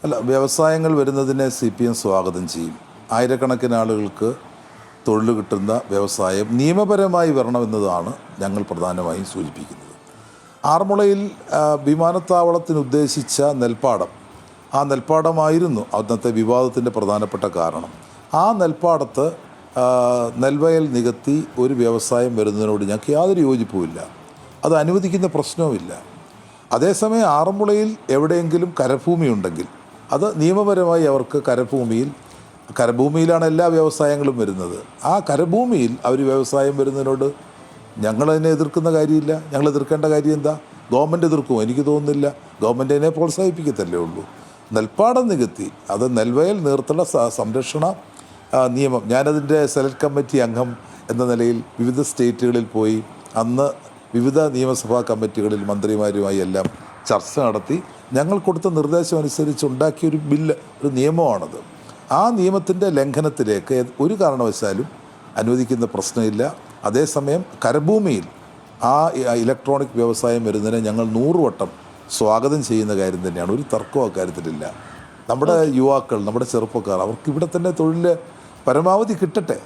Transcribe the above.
അല്ല, വ്യവസായങ്ങൾ വരുന്നതിനെ CPM സ്വാഗതം ചെയ്യും. ആയിരക്കണക്കിന് ആളുകൾക്ക് തൊഴിൽ കിട്ടുന്ന വ്യവസായം നിയമപരമായി വരണമെന്നതാണ് ഞങ്ങൾ പ്രധാനമായും സൂചിപ്പിക്കുന്നത്. ആറന്മുളയിൽ വിമാനത്താവളത്തിന് ഉദ്ദേശിച്ച നെൽപ്പാടം, ആ നെൽപ്പാടമായിരുന്നു അന്നത്തെ വിവാദത്തിൻ്റെ പ്രധാനപ്പെട്ട കാരണം. ആ നെൽപ്പാടത്ത് നെൽവയൽ നികത്തി ഒരു വ്യവസായം വരുന്നതിനോട് ഞങ്ങൾക്ക് യാതൊരു യോജിപ്പുമില്ല. അത് അനുവദിക്കുന്ന പ്രശ്നവുമില്ല. അതേസമയം ആറന്മുളയിൽ എവിടെയെങ്കിലും കരഭൂമി ഉണ്ടെങ്കിൽ അത് നിയമപരമായി അവർക്ക് കരഭൂമിയിലാണ് എല്ലാ വ്യവസായങ്ങളും വരുന്നത്. ആ കരഭൂമിയിൽ അവർ വ്യവസായം വരുന്നതിനോട് ഞങ്ങളതിനെ എതിർക്കുന്ന കാര്യമില്ല. ഞങ്ങൾ എതിർക്കേണ്ട കാര്യം എന്താ? ഗവൺമെൻറ് എതിർക്കുമോ? എനിക്ക് തോന്നുന്നില്ല. ഗവൺമെൻറ് അതിനെ പ്രോത്സാഹിപ്പിക്കത്തല്ലേ ഉള്ളൂ. നെൽപ്പാടം നികത്തി, അത് നെൽവയൽ നീർത്തട സംരക്ഷണ നിയമം, ഞാനതിൻ്റെ സെലക്ട് കമ്മിറ്റി അംഗം എന്ന നിലയിൽ വിവിധ സ്റ്റേറ്റുകളിൽ പോയി അന്ന് വിവിധ നിയമസഭാ കമ്മിറ്റികളിൽ മന്ത്രിമാരുമായി എല്ലാം ചർച്ച നടത്തി ഞങ്ങൾ കൊടുത്ത നിർദ്ദേശം അനുസരിച്ച് ഉണ്ടാക്കിയൊരു ബില്ല്, ഒരു നിയമമാണത്. ആ നിയമത്തിൻ്റെ ലംഘനത്തിലേക്ക് ഒരു കാരണവശാലും അനുവദിക്കുന്ന പ്രശ്നമില്ല. അതേസമയം കരഭൂമിയിൽ ആ ഇലക്ട്രോണിക് വ്യവസായം വരുന്നതിനെ ഞങ്ങൾ 100 വട്ടം സ്വാഗതം ചെയ്യുന്ന കാര്യം തന്നെയാണ്. ഒരു തർക്കവും അക്കാര്യത്തിലില്ല. നമ്മുടെ യുവാക്കൾ, നമ്മുടെ ചെറുപ്പക്കാർ, അവർക്ക് ഇവിടെ തന്നെ തൊഴിൽ പരമാവധി കിട്ടട്ടെ.